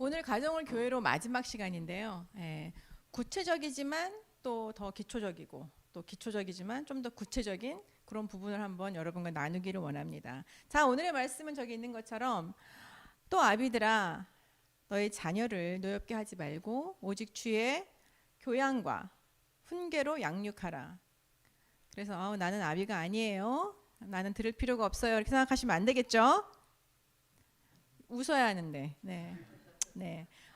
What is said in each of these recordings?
오늘 가정을 교회로 마지막 시간인데요. 구체적이지만 또 더 기초적이고 또 기초적이지만 좀 더 구체적인 그런 부분을 한번 여러분과 나누기를 원합니다. 자, 오늘의 말씀은 저기 있는 것처럼 또 아비들아 너희 자녀를 노엽게 하지 말고 오직 주의 교양과 훈계로 양육하라. 그래서 나는 아비가 아니에요. 나는 들을 필요가 없어요. 이렇게 생각하시면 안 되겠죠? 웃어야 하는데. 네.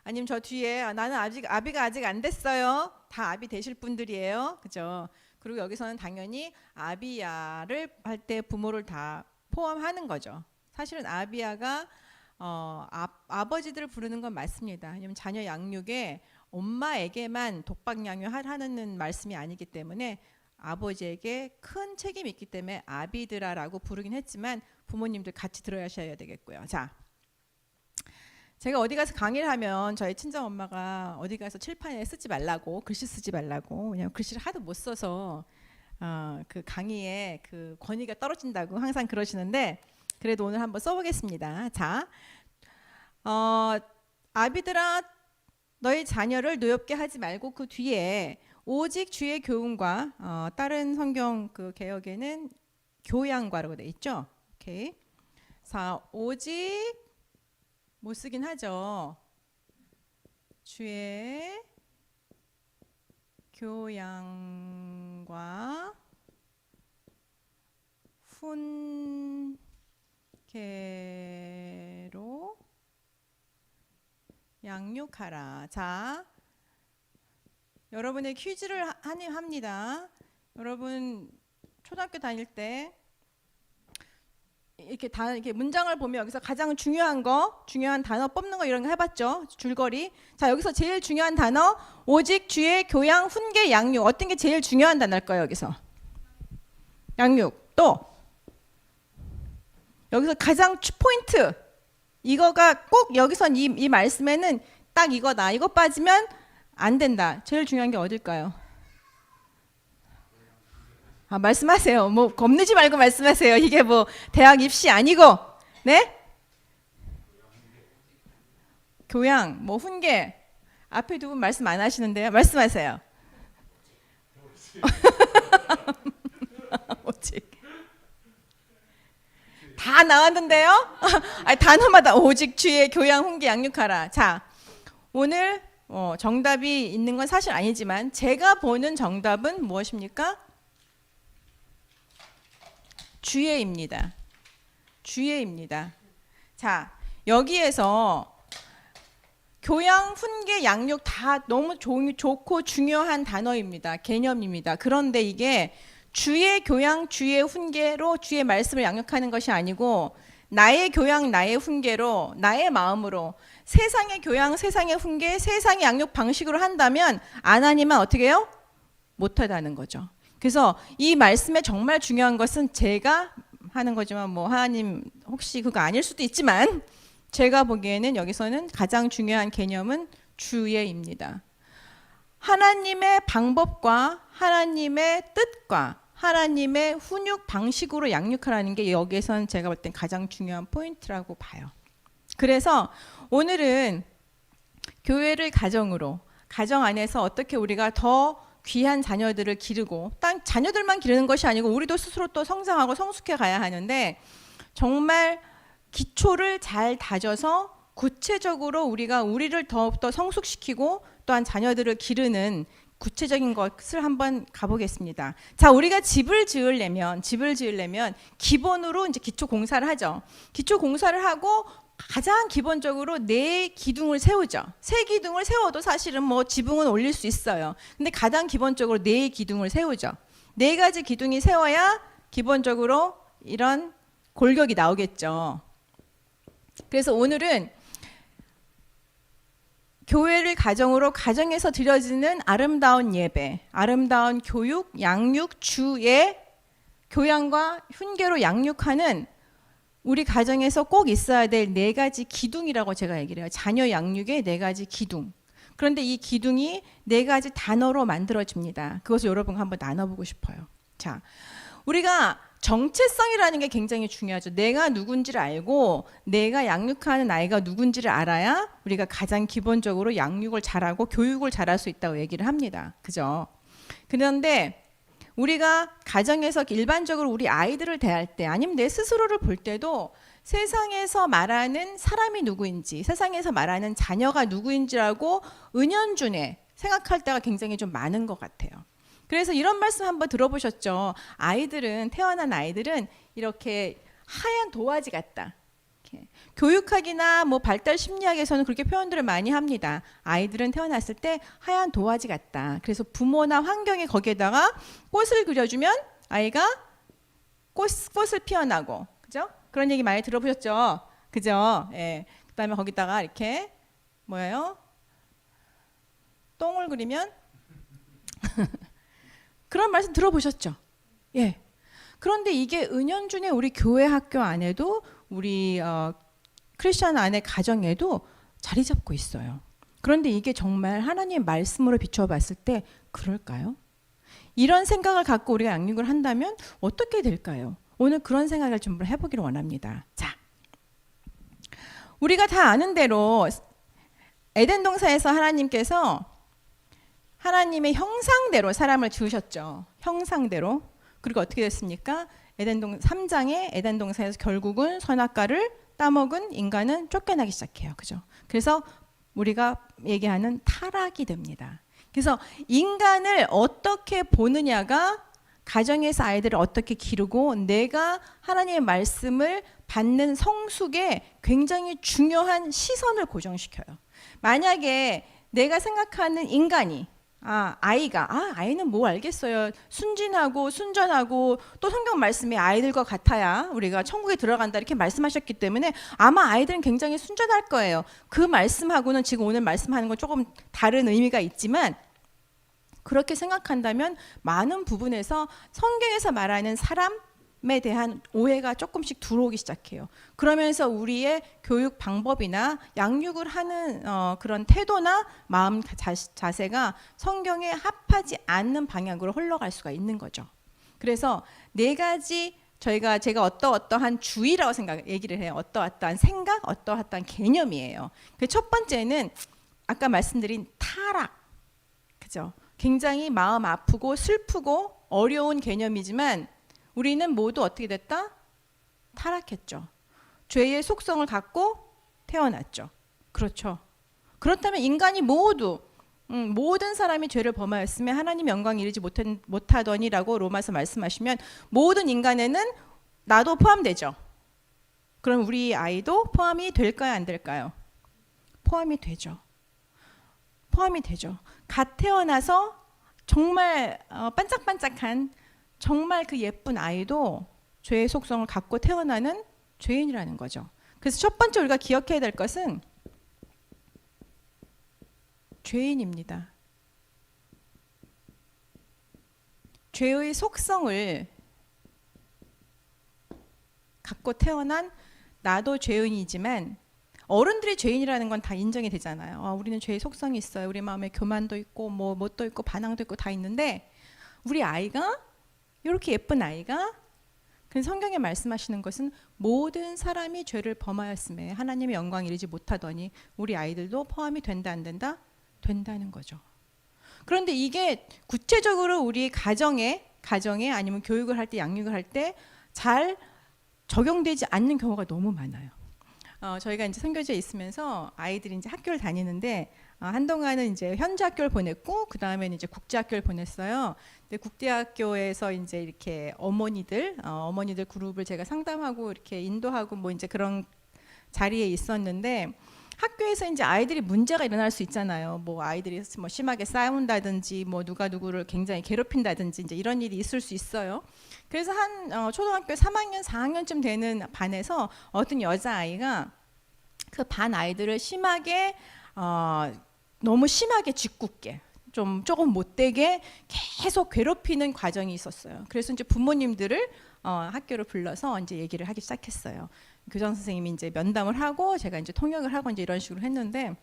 아니면 저 뒤에 나는 아비가 아직 안 됐어요. 다 아비 되실 분들이에요. 그죠? 그리고 여기서는 당연히 아비야를 할 때 부모를 다 포함하는 거죠. 사실은 아비야가 아버지들을 부르는 건 맞습니다. 왜냐면 자녀 양육에 엄마에게만 독박 양육하라는 말씀이 아니기 때문에 아버지에게 큰 책임이 있기 때문에 아비드라라고 부르긴 했지만 부모님들 같이 들어야 되겠고요. 자, 제가 어디 가서 강의를 하면 저희 친정 엄마가 어디 가서 칠판에 쓰지 말라고, 글씨 쓰지 말라고, 왜냐면 글씨를 하도 못 써서 그 강의에 그 권위가 떨어진다고 항상 그러시는데, 그래도 오늘 한번 써보겠습니다. 자, 아비들아 너희 자녀를 노엽게 하지 말고 그 뒤에 오직 주의 교훈과 다른 성경 그 개혁에는 교양과라고 돼 있죠. 오케이. 자, 오직 못 쓰긴 하죠. 주의 교양과 훈계로 양육하라. 자, 여러분의 퀴즈를 합니다. 여러분 초등학교 다닐 때 이렇게 문장을 보면 여기서 가장 중요한 단어 뽑는 거 이런 거 해봤죠? 줄거리. 자, 여기서 제일 중요한 단어 오직 주의 교양, 훈계, 양육. 어떤 게 제일 중요한 단어일까요? 여기서 양육. 또 여기서 가장 포인트. 이거가 꼭 여기선 이 말씀에는 딱 이거다. 이거 빠지면 안 된다. 제일 중요한 게 어딜까요? 말씀하세요. 뭐 겁내지 말고 말씀하세요. 이게 뭐 대학 입시 아니고, 네? 교양, 뭐 훈계. 앞에 두 분 말씀 안 하시는데요. 말씀하세요. 오직. 다 나왔는데요. 단어마다 오직 주의 교양, 훈계, 양육하라. 자, 오늘 정답이 있는 건 사실 아니지만 제가 보는 정답은 무엇입니까? 주예입니다. 주예입니다. 자, 여기에서 교양, 훈계, 양육 다 너무 좋고 중요한 단어입니다. 개념입니다. 그런데 이게 주의 교양, 주의 훈계로 주의 말씀을 양육하는 것이 아니고 나의 교양, 나의 훈계로, 나의 마음으로 세상의 교양, 세상의 훈계, 세상의 양육 방식으로 한다면 안 하니만 어떻게 해요? 못하다는 거죠. 그래서 이 말씀에 정말 중요한 것은 제가 하는 거지만 뭐 하나님 혹시 그거 아닐 수도 있지만 제가 보기에는 여기서는 가장 중요한 개념은 주예입니다. 하나님의 방법과 하나님의 뜻과 하나님의 훈육 방식으로 양육하라는 게 여기에선 제가 볼 땐 가장 중요한 포인트라고 봐요. 그래서 오늘은 교회를 가정으로, 가정 안에서 어떻게 우리가 더 귀한 자녀들을 기르고, 딱 자녀들만 기르는 것이 아니고 우리도 스스로 또 성장하고 성숙해 가야 하는데 정말 기초를 잘 다져서 구체적으로 우리를 더욱더 성숙시키고 또한 자녀들을 기르는 구체적인 것을 한번 가보겠습니다. 자, 우리가 집을 지으려면 기본으로 이제 기초 공사를 하죠. 기초 공사를 하고 가장 기본적으로 네 기둥을 세우죠. 세 기둥을 세워도 사실은 뭐 지붕은 올릴 수 있어요. 근데 가장 기본적으로 네 기둥을 세우죠. 네 가지 기둥이 세워야 기본적으로 이런 골격이 나오겠죠. 그래서 오늘은 교회를 가정으로, 가정에서 드려지는 아름다운 예배, 아름다운 교육, 양육, 주의 교양과 훈계로 양육하는 우리 가정에서 꼭 있어야 될 네 가지 기둥이라고 제가 얘기를 해요. 자녀 양육의 네 가지 기둥. 그런데 이 기둥이 네 가지 단어로 만들어집니다. 그것을 여러분과 한번 나눠보고 싶어요. 자, 우리가 정체성이라는 게 굉장히 중요하죠. 내가 누군지를 알고 내가 양육하는 아이가 누군지를 알아야 우리가 가장 기본적으로 양육을 잘하고 교육을 잘할 수 있다고 얘기를 합니다. 그죠? 그런데 우리가 가정에서 일반적으로 우리 아이들을 대할 때 아니면 내 스스로를 볼 때도 세상에서 말하는 사람이 누구인지, 세상에서 말하는 자녀가 누구인지라고 은연중에 생각할 때가 굉장히 좀 많은 것 같아요. 그래서 이런 말씀 한번 들어보셨죠? 태어난 아이들은 이렇게 하얀 도화지 같다. 이렇게. 교육학이나 뭐 발달 심리학에서는 그렇게 표현들을 많이 합니다. 아이들은 태어났을 때 하얀 도화지 같다. 그래서 부모나 환경이 거기에다가 꽃을 그려주면 아이가 꽃을 피워나고, 그죠? 그런 얘기 많이 들어보셨죠? 그죠? 예. 그다음에 거기다가 이렇게 뭐예요? 똥을 그리면 그런 말씀 들어보셨죠? 예. 그런데 이게 은연중에 우리 교회 학교 안에도 우리 크리스천 안의 가정에도 자리 잡고 있어요. 그런데 이게 정말 하나님 말씀으로 비춰봤을 때 그럴까요? 이런 생각을 갖고 우리가 양육을 한다면 어떻게 될까요? 오늘 그런 생각을 좀 해보기를 원합니다. 자, 우리가 다 아는 대로 에덴 동산에서 하나님께서 하나님의 형상대로 사람을 지으셨죠. 형상대로. 그리고 어떻게 됐습니까? 3장의 에덴 동산에서 결국은 선악과를 따먹은 인간은 쫓겨나기 시작해요. 그죠? 그래서 우리가 얘기하는 타락이 됩니다. 그래서 인간을 어떻게 보느냐가 가정에서 아이들을 어떻게 기르고 내가 하나님의 말씀을 받는 성숙에 굉장히 중요한 시선을 고정시켜요. 만약에 내가 생각하는 인간이 아이는 뭐 알겠어요. 순진하고 순전하고 또 성경 말씀이 아이들과 같아야 우리가 천국에 들어간다 이렇게 말씀하셨기 때문에 아마 아이들은 굉장히 순전할 거예요. 그 말씀하고는 지금 오늘 말씀하는 건 조금 다른 의미가 있지만 그렇게 생각한다면 많은 부분에서 성경에서 말하는 사람에 대한 오해가 조금씩 들어오기 시작해요. 그러면서 우리의 교육 방법이나 양육을 하는 그런 태도나 마음 자세가 성경에 합하지 않는 방향으로 흘러갈 수가 있는 거죠. 그래서 네 가지 제가 어떠한 주의라고 얘기를 해요. 어떠한 생각, 어떠한 개념이에요. 그 첫 번째는 아까 말씀드린 타락, 그죠? 굉장히 마음 아프고 슬프고 어려운 개념이지만 우리는 모두 어떻게 됐다? 타락했죠. 죄의 속성을 갖고 태어났죠. 그렇죠. 그렇다면 인간이 모든 사람이 죄를 범하였으면 하나님 영광 이르지 못하더니라고 로마서 말씀하시면 모든 인간에는 나도 포함되죠. 그럼 우리 아이도 포함이 될까요? 안 될까요? 포함이 되죠. 포함이 되죠. 갓 태어나서 정말 반짝반짝한 정말 그 예쁜 아이도 죄의 속성을 갖고 태어나는 죄인이라는 거죠. 그래서 첫 번째 우리가 기억해야 될 것은 죄인입니다. 죄의 속성을 갖고 태어난 나도 죄인이지만 어른들이 죄인이라는 건 다 인정이 되잖아요. 우리는 죄의 속성이 있어요. 우리 마음에 교만도 있고 못도 있고 반항도 있고 다 있는데 우리 아이가 이렇게 예쁜 아이가 그 성경에 말씀하시는 것은 모든 사람이 죄를 범하였음에 하나님의 영광 이르지 못하더니 우리 아이들도 포함이 된다 안 된다? 된다는 거죠. 그런데 이게 구체적으로 우리 가정에 아니면 교육을 할 때 양육을 할 때 잘 적용되지 않는 경우가 너무 많아요. 저희가 이제 선교지에 있으면서 아이들이 이제 학교를 다니는데 한동안은 이제 현지 학교를 보냈고 그 다음에는 이제 국제 학교를 보냈어요. 근데 국제 학교에서 이제 이렇게 어머니들 그룹을 제가 상담하고 이렇게 인도하고 뭐 이제 그런 자리에 있었는데 학교에서 이제 아이들이 문제가 일어날 수 있잖아요. 뭐 아이들이 뭐 심하게 싸운다든지 뭐 누가 누구를 굉장히 괴롭힌다든지 이제 이런 일이 있을 수 있어요. 그래서 한 초등학교 3학년, 4학년쯤 되는 반에서 어떤 여자아이가 그 반 아이들을 심하게 너무 심하게 짓궂게 조금 못되게 계속 괴롭히는 과정이 있었어요. 그래서 이제 부모님들을 학교로 불러서 이제 얘기를 하기 시작했어요. 교장 선생님이 이제 면담을 하고 제가 이제 통역을 하고 이제 이런 식으로 했는데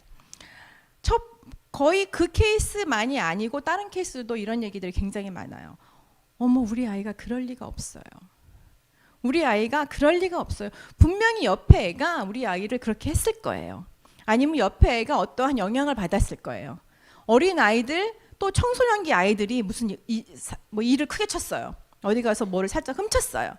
거의 그 케이스만이 아니고 다른 케이스도 이런 얘기들이 굉장히 많아요. 어머 우리 아이가 그럴 리가 없어요. 우리 아이가 그럴 리가 없어요. 분명히 옆에 애가 우리 아이를 그렇게 했을 거예요. 아니면 옆에 애가 어떠한 영향을 받았을 거예요. 어린 아이들 또 청소년기 아이들이 무슨 뭐 일을 크게 쳤어요. 어디 가서 뭐를 살짝 훔쳤어요.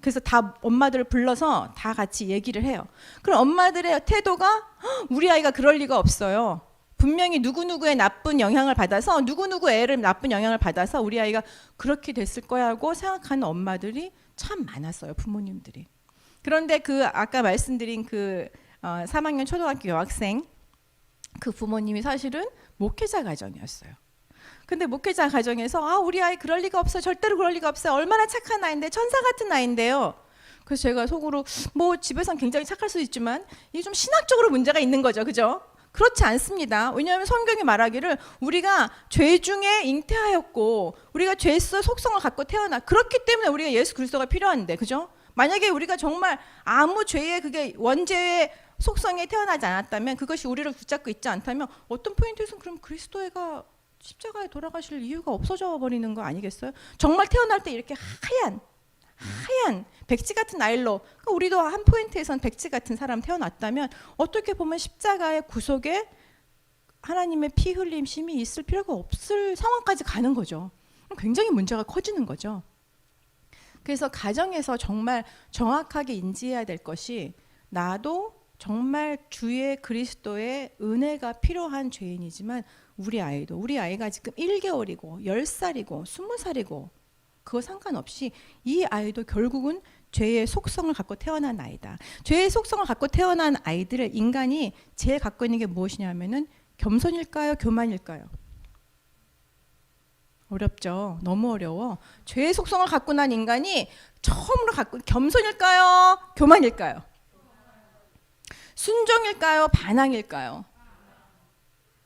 그래서 다 엄마들을 불러서 다 같이 얘기를 해요. 그럼 엄마들의 태도가 우리 아이가 그럴 리가 없어요. 분명히 누구누구의 나쁜 영향을 받아서 누구누구 애를 나쁜 영향을 받아서 우리 아이가 그렇게 됐을 거야 하고 생각하는 엄마들이 참 많았어요. 부모님들이. 그런데 그 아까 말씀드린 그 3학년 초등학교 여학생 그 부모님이 사실은 목회자 가정이었어요. 근데 목회자 가정에서 우리 아이 그럴 리가 없어요. 절대로 그럴 리가 없어요. 얼마나 착한 아이인데 천사 같은 아이인데요. 그래서 제가 속으로 뭐 집에서는 굉장히 착할 수 있지만 이게 좀 신학적으로 문제가 있는 거죠. 그죠? 그렇지 않습니다. 왜냐하면 성경이 말하기를 우리가 죄 중에 잉태하였고 우리가 죄의 속성을 갖고 태어나 그렇기 때문에 우리가 예수 그리스도가 필요한데 그죠? 만약에 우리가 정말 아무 죄의 그게 원죄의 속성에 태어나지 않았다면 그것이 우리를 붙잡고 있지 않다면 어떤 포인트에서는 그럼 그리스도가 십자가에 돌아가실 이유가 없어져 버리는 거 아니겠어요? 정말 태어날 때 이렇게 하얀 백지 같은 아이로 그러니까 우리도 한 포인트에선 백지 같은 사람 태어났다면 어떻게 보면 십자가의 구속에 하나님의 피 흘림심이 있을 필요가 없을 상황까지 가는 거죠. 굉장히 문제가 커지는 거죠. 그래서 가정에서 정말 정확하게 인지해야 될 것이 나도 정말 주의 그리스도의 은혜가 필요한 죄인이지만 우리 아이가 지금 1개월이고 10살이고 20살이고 그거 상관없이 이 아이도 결국은 죄의 속성을 갖고 태어난 아이다. 죄의 속성을 갖고 태어난 아이들을 인간이 제일 갖고 있는 게 무엇이냐면은 겸손일까요? 교만일까요? 어렵죠. 너무 어려워. 죄의 속성을 갖고 난 인간이 처음으로 갖고 겸손일까요? 교만일까요? 순종일까요? 반항일까요?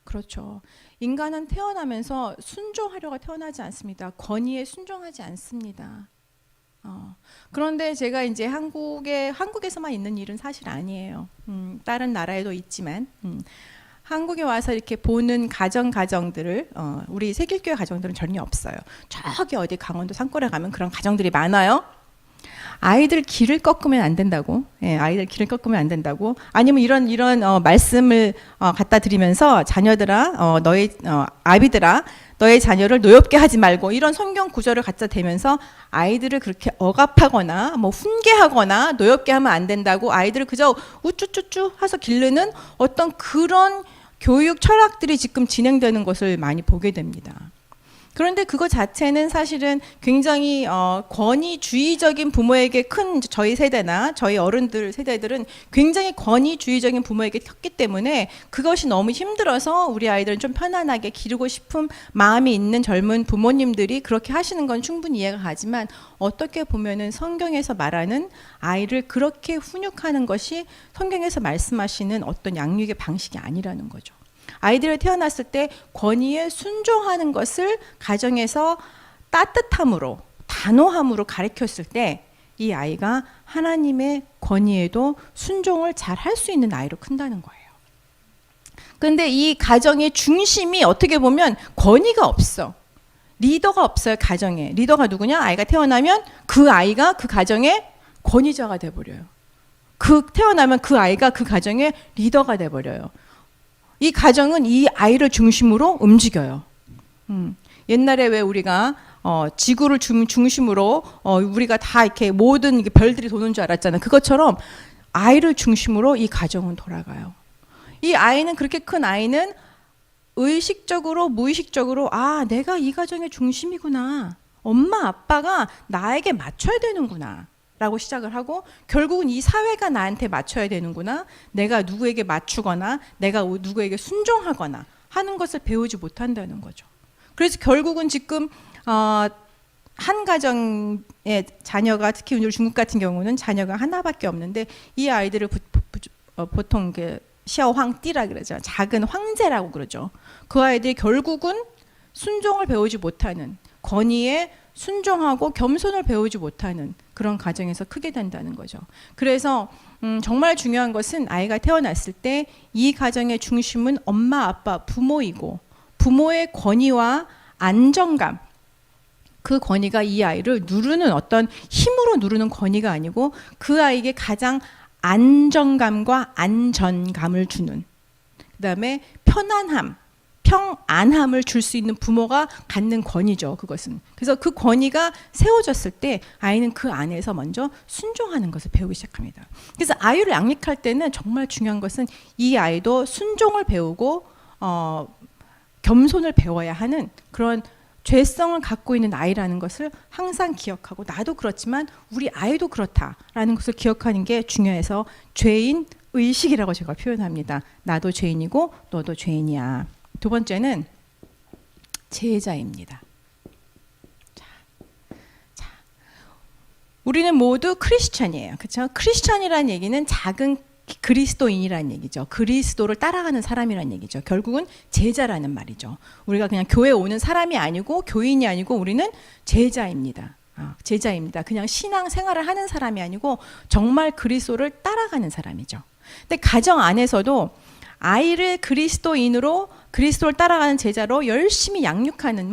그렇죠. 인간은 태어나면서 순종하려고 태어나지 않습니다. 권위에 순종하지 않습니다. 그런데 제가 이제 한국에서만 있는 일은 사실 아니에요. 다른 나라에도 있지만 한국에 와서 이렇게 보는 가정들을 우리 세길교회 가정들은 전혀 없어요. 저기 어디 강원도 산골에 가면 그런 가정들이 많아요. 아이들 길을 꺾으면 안 된다고. 예, 아이들 길을 꺾으면 안 된다고. 아니면 이런 말씀을 갖다 드리면서 자녀들아, 아비들아, 너의 자녀를 노엽게 하지 말고 이런 성경 구절을 갖다 대면서 아이들을 그렇게 억압하거나 뭐 훈계하거나 노엽게 하면 안 된다고 아이들을 그저 우쭈쭈쭈 해서 기르는 어떤 그런 교육 철학들이 지금 진행되는 것을 많이 보게 됩니다. 그런데 그거 자체는 사실은 굉장히 권위주의적인 부모에게 큰 저희 세대나 저희 어른들 세대들은 굉장히 권위주의적인 부모에게 컸기 때문에 그것이 너무 힘들어서 우리 아이들은 좀 편안하게 기르고 싶은 마음이 있는 젊은 부모님들이 그렇게 하시는 건 충분히 이해가 가지만 어떻게 보면은 성경에서 말하는 아이를 그렇게 훈육하는 것이 성경에서 말씀하시는 어떤 양육의 방식이 아니라는 거죠. 아이들이 태어났을 때 권위에 순종하는 것을 가정에서 따뜻함으로 단호함으로 가르쳤을 때 이 아이가 하나님의 권위에도 순종을 잘 할 수 있는 아이로 큰다는 거예요. 그런데 이 가정의 중심이 어떻게 보면 권위가 없어. 리더가 없어요. 가정에. 리더가 누구냐? 아이가 태어나면 그 아이가 그 가정의 권위자가 돼버려요. 태어나면 그 아이가 그 가정의 리더가 돼버려요. 이 가정은 이 아이를 중심으로 움직여요. 옛날에 왜 우리가 지구를 중심으로 우리가 다 이렇게 모든 별들이 도는 줄 알았잖아요. 그것처럼 아이를 중심으로 이 가정은 돌아가요. 이 아이는 그렇게 큰 아이는 의식적으로 무의식적으로 내가 이 가정의 중심이구나. 엄마 아빠가 나에게 맞춰야 되는구나. 라고 시작을 하고 결국은 이 사회가 나한테 맞춰야 되는구나. 내가 누구에게 맞추거나 내가 누구에게 순종하거나 하는 것을 배우지 못한다는 거죠. 그래서 결국은 지금 한 가정의 자녀가 특히 우리 중국 같은 경우는 자녀가 하나밖에 없는데 이 아이들을 보통 샤오황띠라 그러죠. 작은 황제라고 그러죠. 그 아이들이 결국은 순종을 배우지 못하는 권위에 순종하고 겸손을 배우지 못하는 그런 가정에서 크게 된다는 거죠. 그래서 정말 중요한 것은 아이가 태어났을 때 이 가정의 중심은 엄마, 아빠, 부모이고 부모의 권위와 안정감 그 권위가 이 아이를 누르는 어떤 힘으로 누르는 권위가 아니고 그 아이에게 가장 안정감과 안전감을 주는, 그 다음에 편안함, 평안함을 줄 수 있는 부모가 갖는 권위죠. 그것은. 그래서 그 권위가 세워졌을 때 아이는 그 안에서 먼저 순종하는 것을 배우기 시작합니다. 그래서 아이를 양육할 때는 정말 중요한 것은 이 아이도 순종을 배우고 겸손을 배워야 하는 그런 죄성을 갖고 있는 아이라는 것을 항상 기억하고, 나도 그렇지만 우리 아이도 그렇다라는 것을 기억하는 게 중요해서 죄인 의식이라고 제가 표현합니다. 나도 죄인이고 너도 죄인이야. 두 번째는 제자입니다. 자, 우리는 모두 크리스찬이에요. 그렇죠? 크리스찬이라는 얘기는 작은 그리스도인이라는 얘기죠. 그리스도를 따라가는 사람이라는 얘기죠. 결국은 제자라는 말이죠. 우리가 그냥 교회에 오는 사람이 아니고 교인이 아니고 우리는 제자입니다. 제자입니다. 그냥 신앙 생활을 하는 사람이 아니고 정말 그리스도를 따라가는 사람이죠. 근데 가정 안에서도 아이를 그리스도를 따라가는 제자로 열심히 양육하는,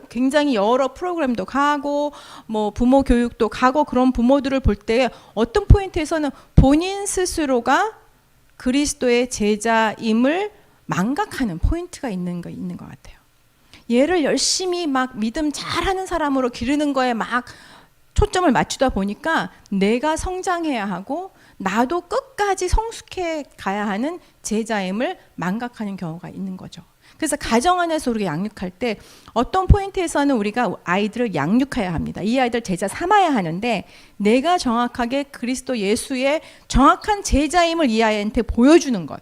굉장히 여러 프로그램도 가고 뭐 부모 교육도 가고 그런 부모들을 볼 때 어떤 포인트에서는 본인 스스로가 그리스도의 제자임을 망각하는 포인트가 있는 것 같아요. 얘를 열심히 막 믿음 잘하는 사람으로 기르는 거에 막 초점을 맞추다 보니까 내가 성장해야 하고 나도 끝까지 성숙해 가야 하는 제자임을 망각하는 경우가 있는 거죠. 그래서 가정 안에서 우리가 양육할 때 어떤 포인트에서는 우리가 아이들을 양육해야 합니다. 이 아이들 제자 삼아야 하는데 내가 정확하게 그리스도 예수의 정확한 제자임을 이 아이한테 보여주는 것,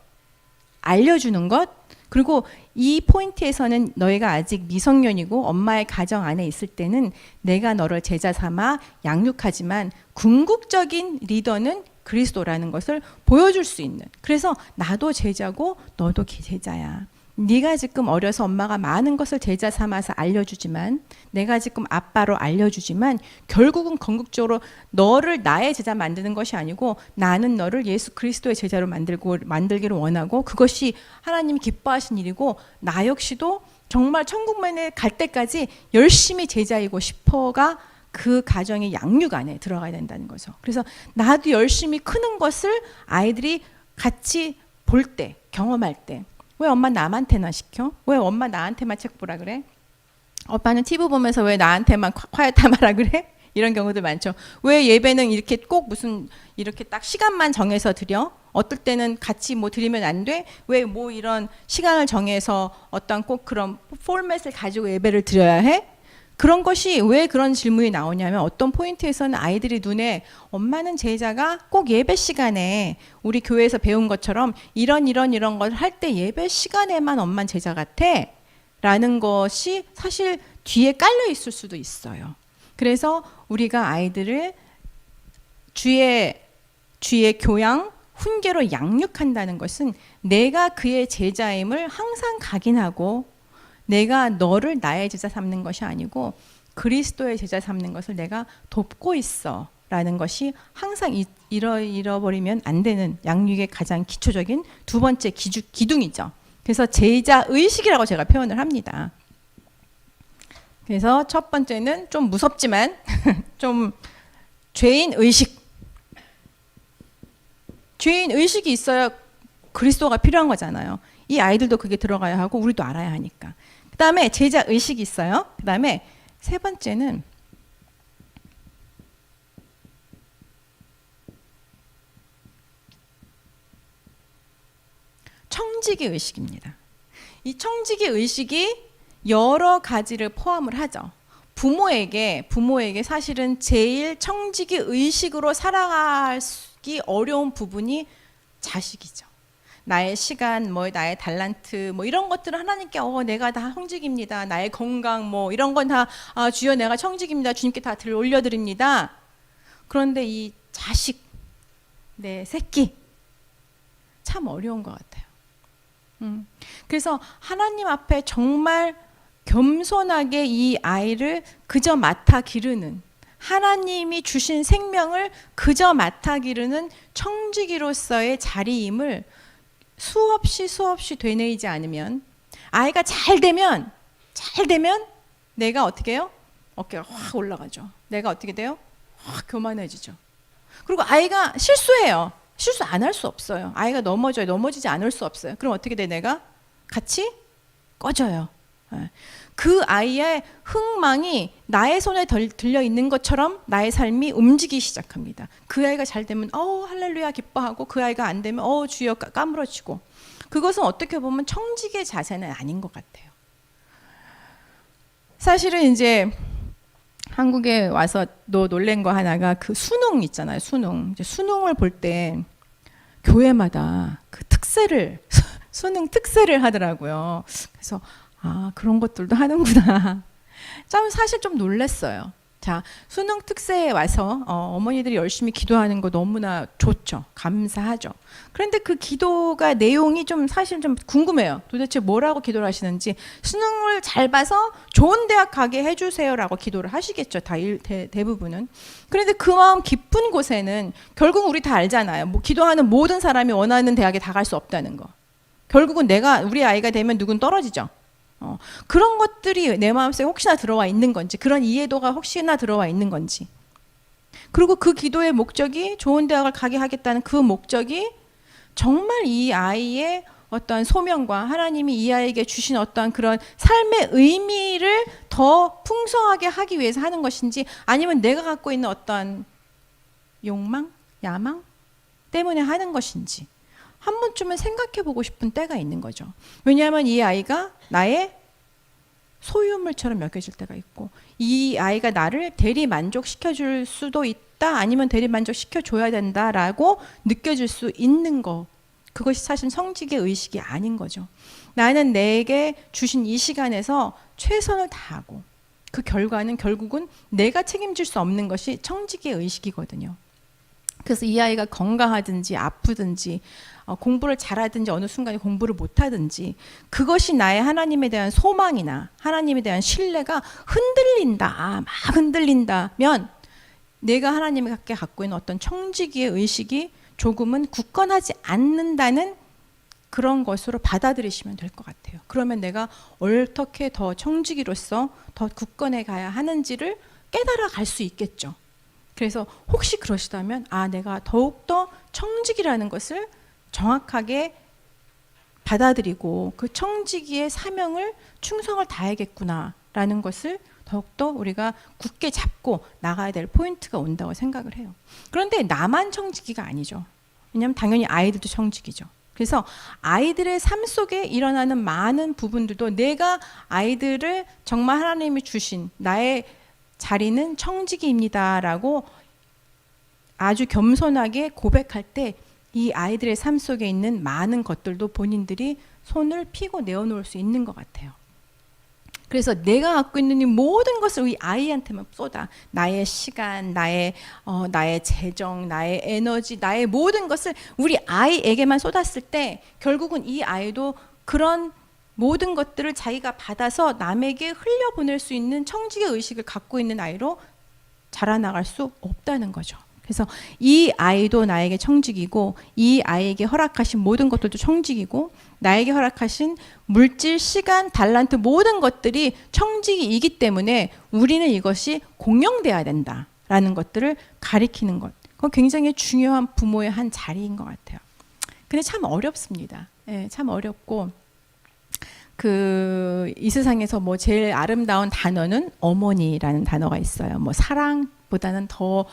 알려주는 것, 그리고 이 포인트에서는 너희가 아직 미성년이고 엄마의 가정 안에 있을 때는 내가 너를 제자 삼아 양육하지만 궁극적인 리더는 그리스도라는 것을 보여줄 수 있는, 그래서 나도 제자고 너도 제자야. 네가 지금 어려서 엄마가 많은 것을 제자 삼아서 알려주지만, 내가 지금 아빠로 알려주지만 결국은 궁극적으로 너를 나의 제자 만드는 것이 아니고 나는 너를 예수 그리스도의 제자로 만들기를 원하고 그것이 하나님이 기뻐하신 일이고 나 역시도 정말 천국만에 갈 때까지 열심히 제자이고 싶어가 그 가정의 양육 안에 들어가야 된다는 거죠. 그래서 나도 열심히 크는 것을 아이들이 같이 볼 때, 경험할 때, 왜 엄마 남한테나 시켜? 왜 엄마 나한테만 책 보라 그래? 오빠는 TV 보면서 왜 나한테만 콰이어타마라 그래? 이런 경우들 많죠. 왜 예배는 이렇게 꼭 무슨 이렇게 딱 시간만 정해서 드려? 어떨 때는 같이 뭐 드리면 안 돼? 왜 뭐 이런 시간을 정해서 어떤 꼭 그런 포맷을 가지고 예배를 드려야 해? 그런 것이 왜 그런 질문이 나오냐면 어떤 포인트에서는 아이들이 눈에 엄마는 제자가 꼭 예배 시간에 우리 교회에서 배운 것처럼 이런 걸 할 때 예배 시간에만 엄마는 제자 같아 라는 것이 사실 뒤에 깔려 있을 수도 있어요. 그래서 우리가 아이들을 주의 교양, 훈계로 양육한다는 것은 내가 그의 제자임을 항상 각인하고 내가 너를 나의 제자 삼는 것이 아니고 그리스도의 제자 삼는 것을 내가 돕고 있어 라는 것이 항상 잃어버리면 안 되는 양육의 가장 기초적인 두 번째 기둥이죠. 그래서 제자 의식이라고 제가 표현을 합니다. 그래서 첫 번째는 좀 무섭지만 좀 죄인 의식. 죄인 의식이 있어야 그리스도가 필요한 거잖아요. 이 아이들도 그게 들어가야 하고 우리도 알아야 하니까. 그 다음에 제자 의식이 있어요. 그 다음에 세 번째는 청지기 의식입니다. 이 청지기 의식이 여러 가지를 포함을 하죠. 부모에게 사실은 제일 청지기 의식으로 살아가기 어려운 부분이 자식이죠. 나의 시간, 나의 달란트, 이런 것들은 하나님께 내가 다 청직입니다. 나의 건강, 이런 건 다 주여 내가 청직입니다. 주님께 다 올려드립니다. 그런데 이 자식, 내 새끼 참 어려운 것 같아요. 그래서 하나님 앞에 정말 겸손하게 이 아이를 그저 맡아 기르는, 하나님이 주신 생명을 그저 맡아 기르는 청지기로서의 자리임을 수없이 되뇌이지 않으면, 아이가 잘 되면 내가 어떻게 해요? 어깨가 확 올라가죠. 내가 어떻게 돼요? 확 교만해지죠. 그리고 아이가 실수해요. 실수 안 할 수 없어요. 아이가 넘어져요. 넘어지지 않을 수 없어요. 그럼 어떻게 돼? 내가 같이 꺼져요. 그 아이의 흥망이 나의 손에 들려 있는 것처럼 나의 삶이 움직이기 시작합니다. 그 아이가 잘 되면 할렐루야 기뻐하고, 그 아이가 안 되면 주여 까무러치고. 그것은 어떻게 보면 청직의 자세는 아닌 것 같아요. 사실은 이제 한국에 와서 놀란 거 하나가 그 수능 있잖아요. 수능을 볼 때 교회마다 그 수능 특세를 하더라고요. 그래서 그런 것들도 하는구나. 참 사실 좀 놀랐어요. 자, 수능 특세에 와서 어머니들이 열심히 기도하는 거 너무나 좋죠. 감사하죠. 그런데 그 기도가 내용이 좀 사실 좀 궁금해요. 도대체 뭐라고 기도를 하시는지. 수능을 잘 봐서 좋은 대학 가게 해주세요라고 기도를 하시겠죠. 대부분은. 그런데 그 마음 깊은 곳에는 결국 우리 다 알잖아요. 기도하는 모든 사람이 원하는 대학에 다 갈 수 없다는 거. 결국은 우리 아이가 되면 누군 떨어지죠. 그런 것들이 내 마음속에 혹시나 들어와 있는 건지, 그런 이해도가 혹시나 들어와 있는 건지, 그리고 그 기도의 목적이 좋은 대학을 가게 하겠다는 그 목적이 정말 이 아이의 어떤 소명과 하나님이 이 아이에게 주신 어떤 그런 삶의 의미를 더 풍성하게 하기 위해서 하는 것인지, 아니면 내가 갖고 있는 어떤 욕망, 야망 때문에 하는 것인지 한 번쯤은 생각해 보고 싶은 때가 있는 거죠. 왜냐하면 이 아이가 나의 소유물처럼 여겨질 때가 있고, 이 아이가 나를 대리 만족시켜줄 수도 있다, 아니면 대리 만족시켜줘야 된다라고 느껴질 수 있는 거, 그것이 사실 청직의 의식이 아닌 거죠. 나는 내게 주신 이 시간에서 최선을 다하고 그 결과는 결국은 내가 책임질 수 없는 것이 청직의 의식이거든요. 그래서 이 아이가 건강하든지 아프든지 공부를 잘하든지 어느 순간에 공부를 못하든지, 그것이 나의 하나님에 대한 소망이나 하나님에 대한 신뢰가 막 흔들린다면 내가 하나님께 갖고 있는 어떤 청지기의 의식이 조금은 굳건하지 않는다는 그런 것으로 받아들이시면 될 것 같아요. 그러면 내가 어떻게 더 청지기로서 더 굳건해 가야 하는지를 깨달아 갈 수 있겠죠. 그래서 혹시 그러시다면 내가 더욱더 청직이라는 것을 정확하게 받아들이고 그 청지기의 사명을 충성을 다해야겠구나라는 것을 더욱더 우리가 굳게 잡고 나가야 될 포인트가 온다고 생각을 해요. 그런데 나만 청지기가 아니죠. 왜냐하면 당연히 아이들도 청지기죠. 그래서 아이들의 삶 속에 일어나는 많은 부분들도 내가 아이들을 정말 하나님이 주신 나의 자리는 청지기입니다라고 아주 겸손하게 고백할 때 이 아이들의 삶 속에 있는 많은 것들도 본인들이 손을 피고 내어놓을 수 있는 것 같아요. 그래서 내가 갖고 있는 이 모든 것을 이 아이한테만 쏟아, 나의 시간, 나의 재정, 나의 에너지, 나의 모든 것을 우리 아이에게만 쏟았을 때 결국은 이 아이도 그런 모든 것들을 자기가 받아서 남에게 흘려보낼 수 있는 청지의 의식을 갖고 있는 아이로 자라나갈 수 없다는 거죠. 그래서 이 아이도 나에게 청직이고, 이 아이에게 허락하신 모든 것들도 청직이고, 나에게 허락하신 물질, 시간, 달란트 모든 것들이 청직이기 때문에 우리는 이것이 공용돼야 된다라는 것들을 가리키는 것. 그건 굉장히 중요한 부모의 한 자리인 것 같아요. 근데 참 어렵습니다. 참 어렵고, 이 세상에서 제일 아름다운 단어는 어머니라는 단어가 있어요. 사랑보다는 더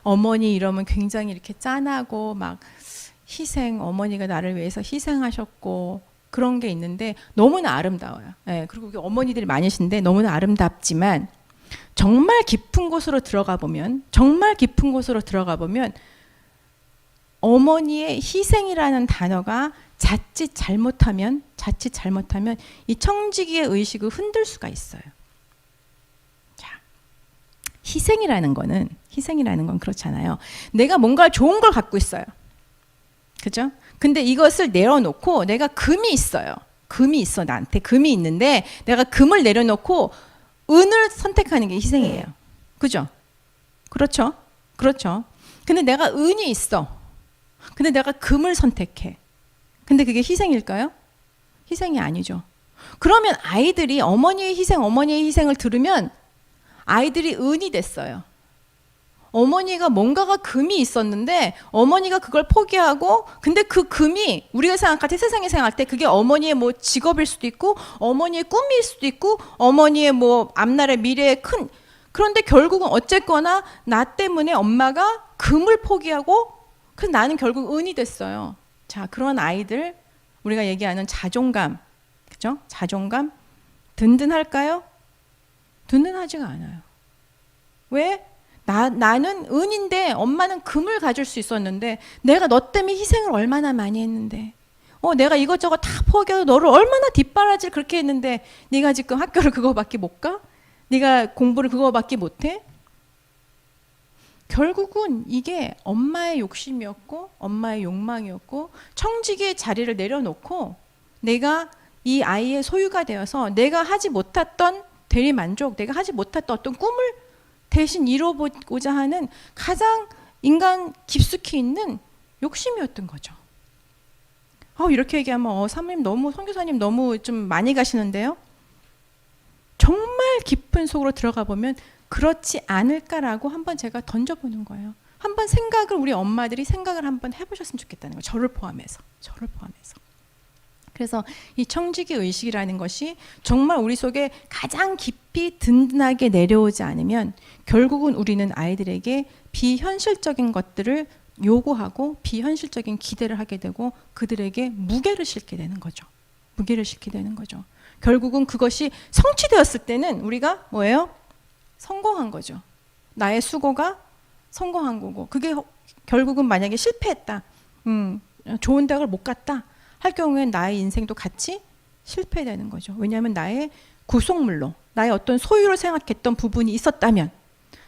어머니 이러면 굉장히 이렇게 짠하고 막 희생, 어머니가 나를 위해서 희생하셨고 그런 게 있는데 너무나 아름다워요. 그리고 어머니들이 많으신데 너무나 아름답지만 정말 깊은 곳으로 들어가 보면 어머니의 희생이라는 단어가 자칫 잘못하면 이 청지기의 의식을 흔들 수가 있어요. 자, 희생이라는 건 그렇잖아요. 내가 뭔가 좋은 걸 갖고 있어요. 그죠? 근데 이것을 내려놓고 내가 금이 있어요. 나한테 금이 있는데 내가 금을 내려놓고 은을 선택하는 게 희생이에요. 그죠? 그렇죠? 근데 내가 은이 있어. 근데 내가 금을 선택해. 근데 그게 희생일까요? 희생이 아니죠. 그러면 아이들이 어머니의 희생을 들으면 아이들이 은이 됐어요. 어머니가 뭔가가 금이 있었는데 어머니가 그걸 포기하고, 근데 그 금이 우리가 생각할 때, 세상에 생각할 때 그게 어머니의 뭐 직업일 수도 있고 어머니의 꿈일 수도 있고 어머니의 뭐 앞날의 미래의 큰, 그런데 결국은 어쨌거나 나 때문에 엄마가 금을 포기하고 그래서 나는 결국 은이 됐어요. 자, 그런 아이들, 우리가 얘기하는 자존감, 그죠? 자존감 든든할까요? 든든하지가 않아요. 왜? 나는 은인데 엄마는 금을 가질 수 있었는데, 내가 너 때문에 희생을 얼마나 많이 했는데, 내가 이것저것 다 포기하고 너를 얼마나 뒷바라지를 그렇게 했는데 네가 지금 학교를 그거밖에 못 가? 네가 공부를 그거밖에 못 해? 결국은 이게 엄마의 욕심이었고 엄마의 욕망이었고, 청지기의 자리를 내려놓고 내가 이 아이의 소유가 되어서 내가 하지 못했던 대리만족, 내가 하지 못했던 어떤 꿈을 대신 이뤄보고자 하는 가장 인간 깊숙이 있는 욕심이었던 거죠. 이렇게 얘기하면 사모님 너무, 선교사님 너무 좀 많이 가시는데요. 정말 깊은 속으로 들어가 보면 그렇지 않을까라고 한번 제가 던져보는 거예요. 한번 생각을, 우리 엄마들이 생각을 한번 해보셨으면 좋겠다는 거예요. 저를 포함해서. 그래서 이 청지기 의식이라는 것이 정말 우리 속에 가장 깊이 든든하게 내려오지 않으면 결국은 우리는 아이들에게 비현실적인 것들을 요구하고 비현실적인 기대를 하게 되고 그들에게 무게를 싣게 되는 거죠. 결국은 그것이 성취되었을 때는 우리가 뭐예요? 성공한 거죠. 나의 수고가 성공한 거고, 그게 결국은 만약에 실패했다, 좋은 대학을 못 갔다 할 경우엔 나의 인생도 같이 실패되는 거죠. 왜냐하면 나의 구속물로, 나의 어떤 소유로 생각했던 부분이 있었다면.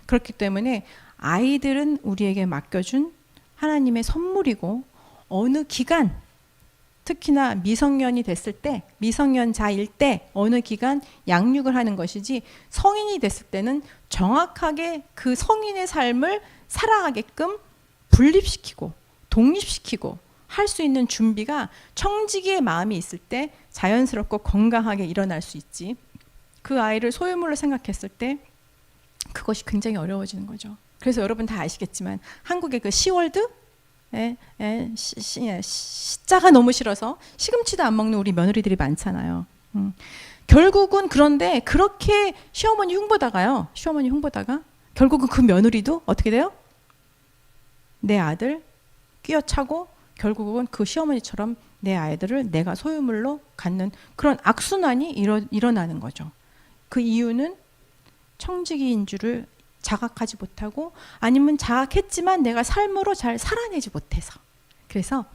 그렇기 때문에 아이들은 우리에게 맡겨준 하나님의 선물이고, 어느 기간, 특히나 미성년이 됐을 때, 미성년자일 때 어느 기간 양육을 하는 것이지, 성인이 됐을 때는 정확하게 그 성인의 삶을 살아가게끔 분립시키고 독립시키고 할 수 있는 준비가 청지기의 마음이 있을 때 자연스럽고 건강하게 일어날 수 있지, 그 아이를 소유물로 생각했을 때 그것이 굉장히 어려워지는 거죠. 그래서 여러분 다 아시겠지만 한국의 그 시월드, 시자가 너무 싫어서 시금치도 안 먹는 우리 며느리들이 많잖아요. 결국은 그런데 그렇게 시어머니 흉보다가 결국은 그 며느리도 어떻게 돼요? 내 아들 끼어차고 결국은 그 시어머니처럼 내 아이들을 내가 소유물로 갖는 그런 악순환이 일어나는 거죠. 그 이유는 청지기인 줄을 자각하지 못하고, 아니면 자각했지만 내가 삶으로 잘 살아내지 못해서. 그래서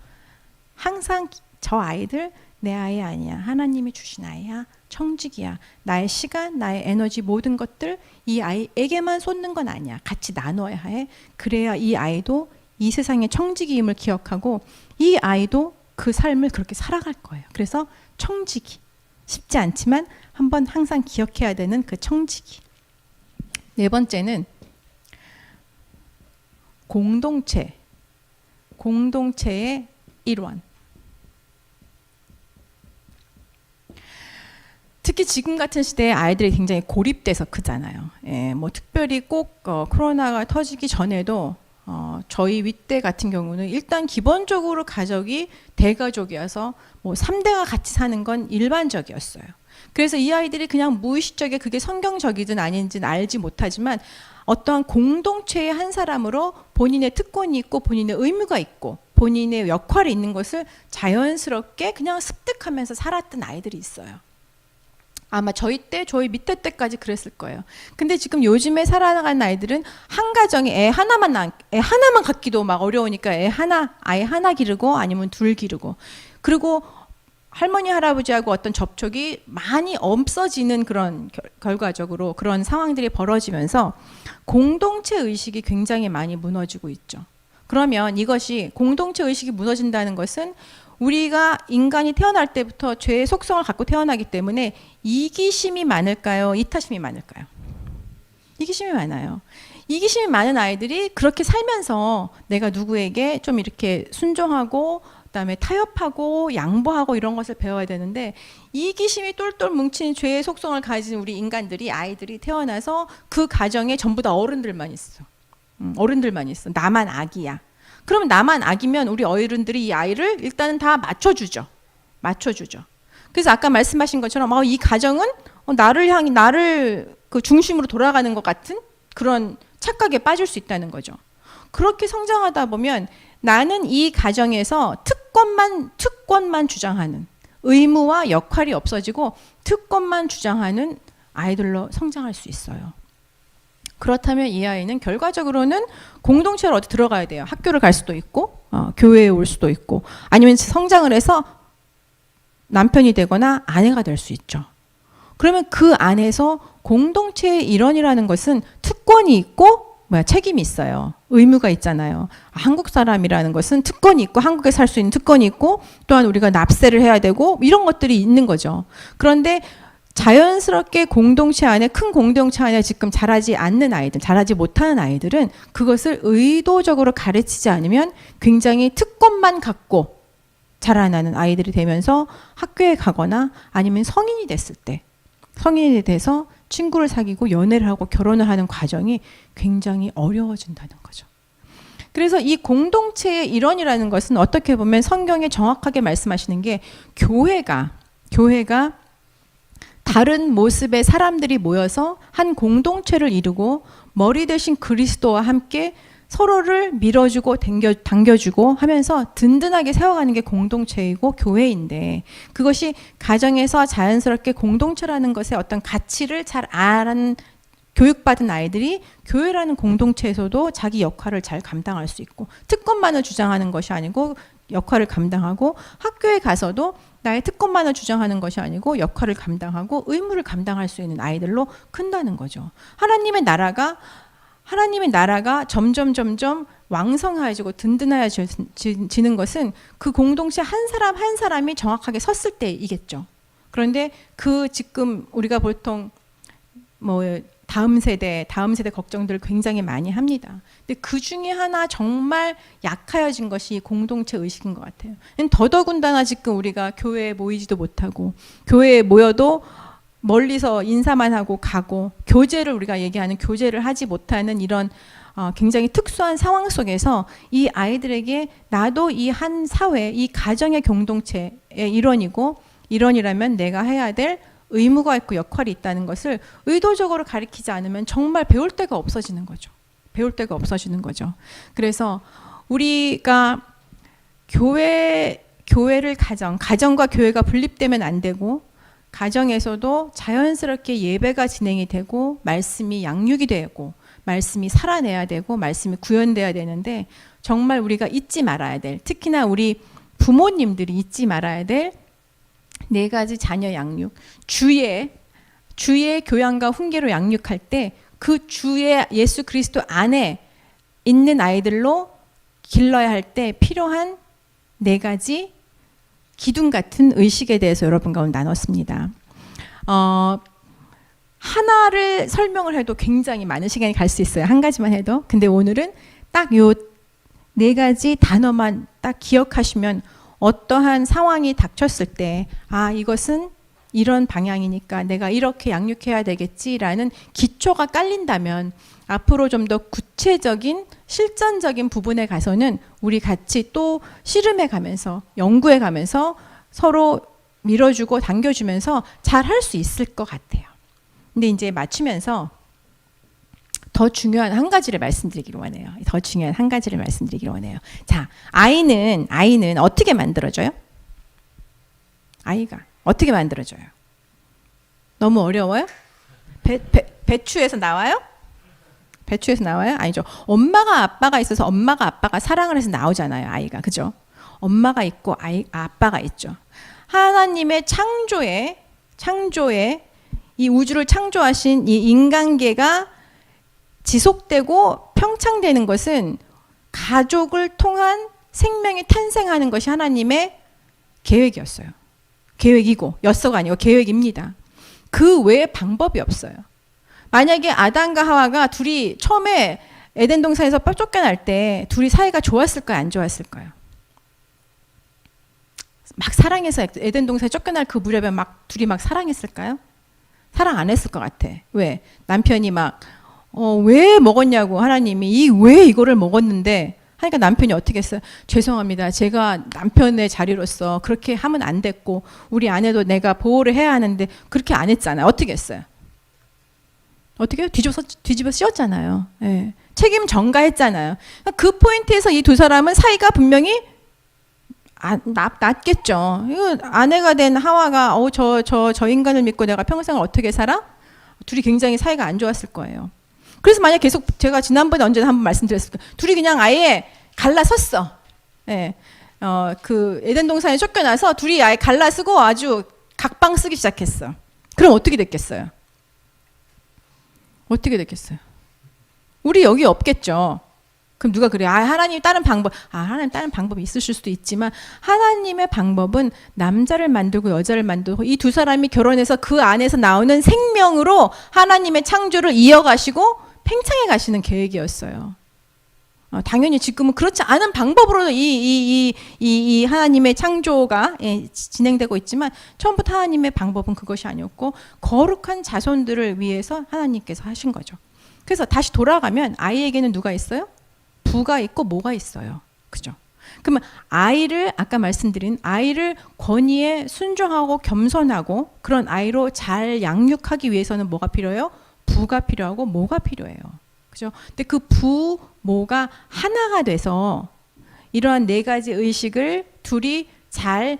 항상 저 아이들 내 아이 아니야, 하나님이 주신 아이야, 청지기야, 나의 시간, 나의 에너지, 모든 것들 이 아이에게만 쏟는 건 아니야, 같이 나눠야 해. 그래야 이 아이도 이 세상의 청지기임을 기억하고 이 아이도 그 삶을 그렇게 살아갈 거예요. 그래서 청지기, 쉽지 않지만 한번 항상 기억해야 되는 그 청지기. 네 번째는 공동체의 일원. 특히 지금 같은 시대에 아이들이 굉장히 고립돼서 크잖아요. 뭐 특별히 꼭 코로나가 터지기 전에도 저희 윗대 같은 경우는 일단 기본적으로 가족이 대가족이어서 뭐 3대가 같이 사는 건 일반적이었어요. 그래서 이 아이들이 그냥 무의식적에 그게 성경적이든 아닌지는 알지 못하지만 어떠한 공동체의 한 사람으로 본인의 특권이 있고 본인의 의무가 있고 본인의 역할이 있는 것을 자연스럽게 그냥 습득하면서 살았던 아이들이 있어요. 아마 저희 밑에 때까지 그랬을 거예요. 근데 지금 요즘에 살아가는 아이들은 한 가정에 애 하나만 갖기도 막 어려우니까 아예 하나 기르고 아니면 둘 기르고, 그리고 할머니 할아버지하고 어떤 접촉이 많이 없어지는 그런 결과적으로 그런 상황들이 벌어지면서 공동체 의식이 굉장히 많이 무너지고 있죠. 그러면 이것이 공동체 의식이 무너진다는 것은 우리가 인간이 태어날 때부터 죄의 속성을 갖고 태어나기 때문에 이기심이 많을까요? 이타심이 많을까요? 이기심이 많아요. 이기심이 많은 아이들이 그렇게 살면서 내가 누구에게 좀 이렇게 순종하고 그다음에 타협하고 양보하고 이런 것을 배워야 되는데, 이기심이 똘똘 뭉친 죄의 속성을 가진 우리 인간들이, 아이들이 태어나서 그 가정에 전부 다 어른들만 있어. 어른들만 있어. 나만 악이야. 그러면 나만 악이면 우리 어른들이 이 아이를 일단은 다 맞춰주죠. 그래서 아까 말씀하신 것처럼 이 가정은 나를 그 중심으로 돌아가는 것 같은 그런 착각에 빠질 수 있다는 거죠. 그렇게 성장하다 보면 나는 이 가정에서 특권만 주장하는, 의무와 역할이 없어지고 특권만 주장하는 아이들로 성장할 수 있어요. 그렇다면 이 아이는 결과적으로는 공동체를 어디 들어가야 돼요. 학교를 갈 수도 있고 교회에 올 수도 있고, 아니면 성장을 해서 남편이 되거나 아내가 될 수 있죠. 그러면 그 안에서 공동체의 일원이라는 것은 특권이 있고 책임이 있어요. 의무가 있잖아요. 한국 사람이라는 것은 특권이 있고, 한국에 살 수 있는 특권이 있고, 또한 우리가 납세를 해야 되고, 이런 것들이 있는 거죠. 그런데 자연스럽게 공동체 안에, 큰 공동체 안에 지금 자라지 않는 아이들, 자라지 못하는 아이들은 그것을 의도적으로 가르치지 않으면 굉장히 특권만 갖고 자라나는 아이들이 되면서 학교에 가거나 아니면 성인이 됐을 때, 성인이 돼서 친구를 사귀고 연애를 하고 결혼을 하는 과정이 굉장히 어려워진다는 거죠. 그래서 이 공동체의 일원이라는 것은 어떻게 보면 성경에 정확하게 말씀하시는 게, 교회가 다른 모습의 사람들이 모여서 한 공동체를 이루고 머리 대신 그리스도와 함께 서로를 밀어주고 당겨주고 하면서 든든하게 세워가는 게 공동체이고 교회인데, 그것이 가정에서 자연스럽게 공동체라는 것의 어떤 가치를 잘 아는 교육받은 아이들이 교회라는 공동체에서도 자기 역할을 잘 감당할 수 있고, 특권만을 주장하는 것이 아니고 역할을 감당하고, 학교에 가서도 나의 특권만을 주장하는 것이 아니고 역할을 감당하고 의무를 감당할 수 있는 아이들로 큰다는 거죠. 하나님의 나라가 점점 왕성해지고 든든해지는 것은 그 공동체 한 사람 한 사람이 정확하게 섰을 때이겠죠. 그런데 지금 우리가 보통 다음 세대 걱정들을 굉장히 많이 합니다. 근데 그 중에 하나 정말 약하여진 것이 공동체 의식인 것 같아요. 더더군다나 지금 우리가 교회에 모이지도 못하고, 교회에 모여도 멀리서 인사만 하고 가고, 교제를 우리가 얘기하는 교제를 하지 못하는 이런 굉장히 특수한 상황 속에서 이 아이들에게 나도 이 한 사회, 이 가정의 공동체의 일원이라면 내가 해야 될 의무가 있고 역할이 있다는 것을 의도적으로 가르치지 않으면 정말 배울 데가 없어지는 거죠. 그래서 우리가 교회를 가정과 교회가 분립되면 안 되고, 가정에서도 자연스럽게 예배가 진행이 되고, 말씀이 양육이 되고, 말씀이 살아내야 되고, 말씀이 구현돼야 되는데, 정말 우리가 잊지 말아야 될, 특히나 우리 부모님들이 잊지 말아야 될 4가지 자녀 양육, 주의 교양과 훈계로 양육할 때 그 주의 예수 그리스도 안에 있는 아이들로 길러야 할 때 필요한 4가지 기둥 같은 의식에 대해서 여러분 가운데 나눴습니다. 하나를 설명을 해도 굉장히 많은 시간이 갈 수 있어요. 한 가지만 해도. 근데 오늘은 딱 요 4가지 단어만 딱 기억하시면 어떠한 상황이 닥쳤을 때, 이것은 이런 방향이니까 내가 이렇게 양육해야 되겠지라는 기초가 깔린다면, 앞으로 좀 더 구체적인 실전적인 부분에 가서는 우리 같이 또 씨름해 가면서, 연구해 가면서 서로 밀어주고 당겨주면서 잘 할 수 있을 것 같아요. 근데 이제 맞추면서 더 중요한 한 가지를 말씀드리기로 원해요. 자, 아이는 어떻게 만들어져요? 아이가 어떻게 만들어져요? 너무 어려워요? 배추에서 나와요? 아니죠. 엄마가 아빠가 있어서 엄마가 아빠가 사랑을 해서 나오잖아요. 아이가. 그죠? 엄마가 있고 아빠가 있죠. 하나님의 창조에 이 우주를 창조하신 이 인간계가 지속되고 평창되는 것은 가족을 통한 생명이 탄생하는 것이 하나님의 계획이었어요. 였어가 아니고 계획입니다. 그 외에 방법이 없어요. 만약에 아담과 하와가 둘이 처음에 에덴 동산에서 쫓겨날 때 둘이 사이가 좋았을까요? 안 좋았을까요? 막 사랑해서 에덴 동산에 쫓겨날 그 무렵에 막 둘이 막 사랑했을까요? 사랑 안 했을 것 같아. 왜? 남편이 막 왜 먹었냐고 하나님이 왜 이거를 먹었는데 하니까 남편이 어떻게 했어요? 죄송합니다. 제가 남편의 자리로서 그렇게 하면 안 됐고 우리 아내도 내가 보호를 해야 하는데 그렇게 안 했잖아요. 어떻게 했어요? 어떻게 해요? 뒤집어 씌웠잖아요. 예. 책임 전가했잖아요. 그 포인트에서 이 두 사람은 사이가 분명히 낫겠죠. 이거 아내가 된 하와가 저 인간을 믿고 내가 평생을 어떻게 살아? 둘이 굉장히 사이가 안 좋았을 거예요. 그래서 만약 계속 제가 지난번에 언제 한번 말씀드렸을 거예요. 둘이 그냥 아예 갈라섰어. 예. 그 에덴 동산에 쫓겨나서 둘이 아예 갈라서고 아주 각방 쓰기 시작했어. 그럼 어떻게 됐겠어요? 어떻게 됐겠어요? 우리 여기 없겠죠. 그럼 누가 그래? 하나님 다른 방법. 하나님 다른 방법이 있으실 수도 있지만 하나님의 방법은 남자를 만들고 여자를 만들고 이 두 사람이 결혼해서 그 안에서 나오는 생명으로 하나님의 창조를 이어가시고 팽창해 가시는 계획이었어요. 당연히 지금은 그렇지 않은 방법으로 이 하나님의 창조가 진행되고 있지만 처음부터 하나님의 방법은 그것이 아니었고 거룩한 자손들을 위해서 하나님께서 하신 거죠. 그래서 다시 돌아가면 아이에게는 누가 있어요? 부가 있고 모가 있어요. 그죠? 그러면 아이를 아까 말씀드린 아이를 권위에 순종하고 겸손하고 그런 아이로 잘 양육하기 위해서는 뭐가 필요해요? 부가 필요하고 모가 필요해요. 그죠? 근데 그 부, 모가 하나가 돼서 이러한 네 가지 의식을 둘이 잘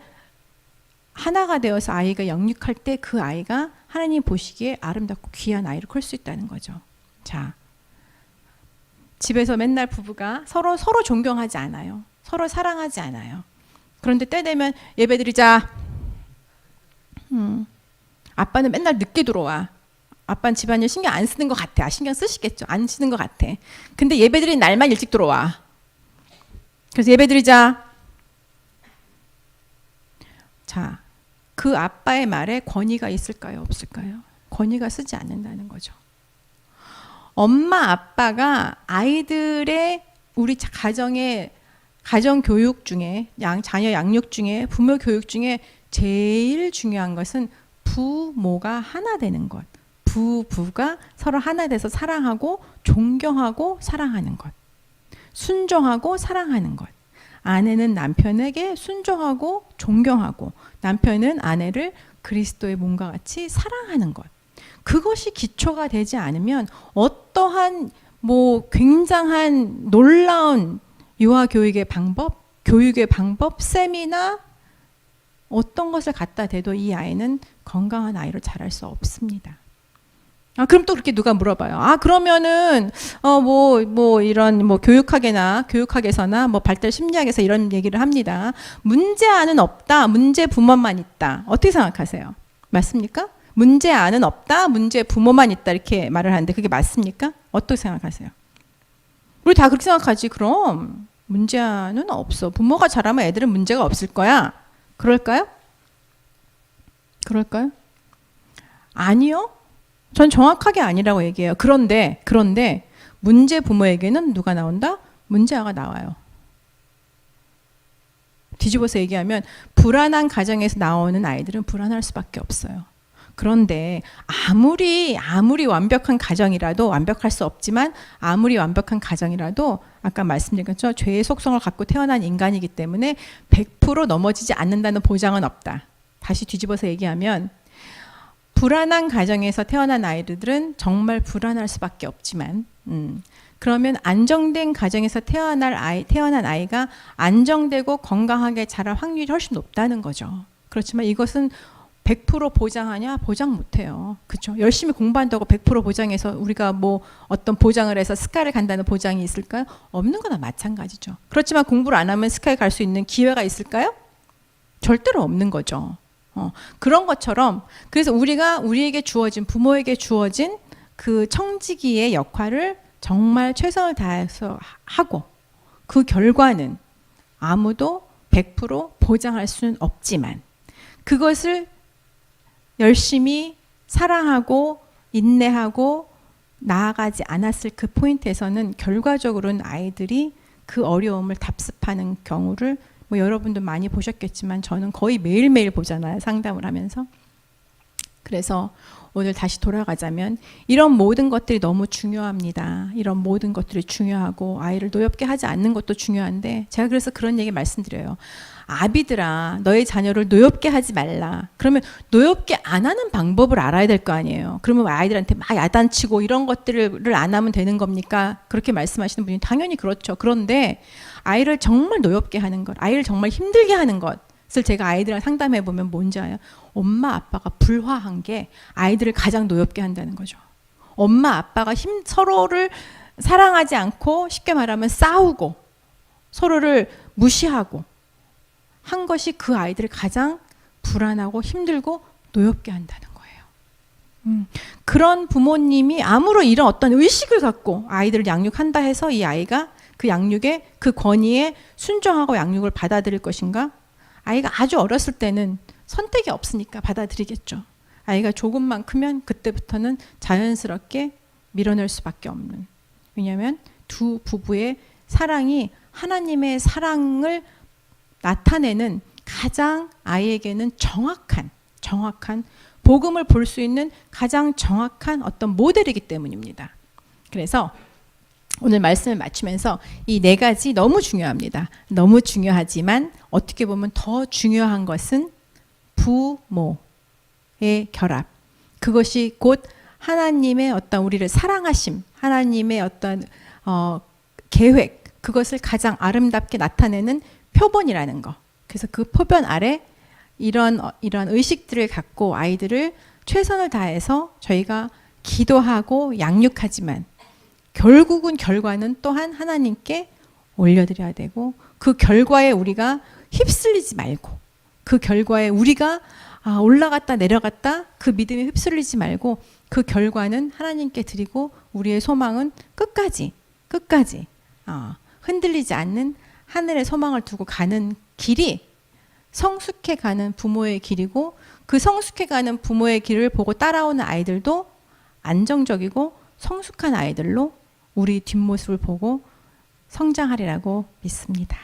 하나가 되어서 아이가 영육할 때 그 아이가 하나님 보시기에 아름답고 귀한 아이를 클 수 있다는 거죠. 자, 집에서 맨날 부부가 서로 존경하지 않아요. 서로 사랑하지 않아요. 그런데 때 되면 예배드리자. 아빠는 맨날 늦게 들어와. 아빠는 집안일 신경 안 쓰는 것 같아. 신경 쓰시겠죠. 안 쓰는 것 같아. 근데 예배드린 날만 일찍 들어와. 그래서 예배드리자. 자, 그 아빠의 말에 권위가 있을까요? 없을까요? 권위가 쓰지 않는다는 거죠. 엄마 아빠가 아이들의 우리 가정의 가정 교육 중에 자녀 양육 중에 부모 교육 중에 제일 중요한 것은 부모가 하나 되는 것. 부부가 서로 하나 돼서 사랑하고 존경하고 사랑하는 것. 순종하고 사랑하는 것. 아내는 남편에게 순종하고 존경하고 남편은 아내를 그리스도의 몸과 같이 사랑하는 것. 그것이 기초가 되지 않으면 어떠한 굉장한 놀라운 유아 교육의 방법, 셈이나 어떤 것을 갖다 대도 이 아이는 건강한 아이로 자랄 수 없습니다. 그럼 또 그렇게 누가 물어봐요. 그러면은 이런 교육학에서나 발달 심리학에서 이런 얘기를 합니다. 문제아는 없다. 문제 부모만 있다. 어떻게 생각하세요? 맞습니까? 문제아는 없다. 문제 부모만 있다. 이렇게 말을 하는데 그게 맞습니까? 어떻게 생각하세요? 우리 다 그렇게 생각하지. 그럼 문제아는 없어. 부모가 잘하면 애들은 문제가 없을 거야. 그럴까요? 아니요. 전 정확하게 아니라고 얘기해요. 그런데 문제 부모에게는 누가 나온다? 문제아가 나와요. 뒤집어서 얘기하면 불안한 가정에서 나오는 아이들은 불안할 수밖에 없어요. 그런데 아무리 완벽한 가정이라도 완벽할 수 없지만 아무리 완벽한 가정이라도 아까 말씀드린 것처럼 죄의 속성을 갖고 태어난 인간이기 때문에 100% 넘어지지 않는다는 보장은 없다. 다시 뒤집어서 얘기하면 불안한 가정에서 태어난 아이들은 정말 불안할 수밖에 없지만 그러면 안정된 가정에서 태어난 아이가 안정되고 건강하게 자랄 확률이 훨씬 높다는 거죠. 그렇지만 이것은 100% 보장하냐? 보장 못해요. 그렇죠? 열심히 공부한다고 100% 보장해서 우리가 어떤 보장을 해서 스카를 간다는 보장이 있을까요? 없는 거나 마찬가지죠. 그렇지만 공부를 안 하면 스카에 갈 수 있는 기회가 있을까요? 절대로 없는 거죠. 그런 것처럼 그래서 우리에게 주어진 부모에게 주어진 그 청지기의 역할을 정말 최선을 다해서 하고 그 결과는 아무도 100% 보장할 수는 없지만 그것을 열심히 사랑하고 인내하고 나아가지 않았을 그 포인트에서는 결과적으로는 아이들이 그 어려움을 답습하는 경우를 뭐 여러분도 많이 보셨겠지만 저는 거의 매일매일 보잖아요. 상담을 하면서. 그래서 오늘 다시 돌아가자면 이런 모든 것들이 너무 중요합니다. 이런 모든 것들이 중요하고 아이를 노엽게 하지 않는 것도 중요한데 제가 그래서 그런 얘기 말씀드려요. 아비들아, 너의 자녀를 노엽게 하지 말라. 그러면 노엽게 안 하는 방법을 알아야 될 거 아니에요. 그러면 아이들한테 막 야단치고 이런 것들을 안 하면 되는 겁니까? 그렇게 말씀하시는 분이 당연히 그렇죠. 그런데 아이를 정말 노엽게 하는 것, 아이를 정말 힘들게 하는 것을 제가 아이들이랑 상담해 보면 뭔지 아요? 엄마 아빠가 불화한 게 아이들을 가장 노엽게 한다는 거죠. 엄마 아빠가 서로를 사랑하지 않고 쉽게 말하면 싸우고 서로를 무시하고 한 것이 그 아이들을 가장 불안하고 힘들고 노엽게 한다는 거예요. 그런 부모님이 아무런 이런 어떤 의식을 갖고 아이들을 양육한다 해서 이 아이가 그 양육에 그 권위에 순종하고 양육을 받아들일 것인가? 아이가 아주 어렸을 때는 선택이 없으니까 받아들이겠죠. 아이가 조금만 크면 그때부터는 자연스럽게 밀어낼 수밖에 없는. 왜냐하면 두 부부의 사랑이 하나님의 사랑을 나타내는 가장 아이에게는 정확한 복음을 볼 수 있는 가장 정확한 어떤 모델이기 때문입니다. 그래서 오늘 말씀을 마치면서 이 네 가지 너무 중요합니다. 너무 중요하지만 어떻게 보면 더 중요한 것은 부모의 결합. 그것이 곧 하나님의 어떤 우리를 사랑하심, 하나님의 어떤 계획, 그것을 가장 아름답게 나타내는 표본이라는 거. 그래서 그 표본 아래 이런 의식들을 갖고 아이들을 최선을 다해서 저희가 기도하고 양육하지만 결국은 결과는 또한 하나님께 올려드려야 되고 그 결과에 우리가 휩쓸리지 말고 그 결과에 우리가 올라갔다 내려갔다 그 믿음에 휩쓸리지 말고 그 결과는 하나님께 드리고 우리의 소망은 끝까지 흔들리지 않는 하늘의 소망을 두고 가는 길이 성숙해 가는 부모의 길이고 그 성숙해 가는 부모의 길을 보고 따라오는 아이들도 안정적이고 성숙한 아이들로 우리 뒷모습을 보고 성장하리라고 믿습니다.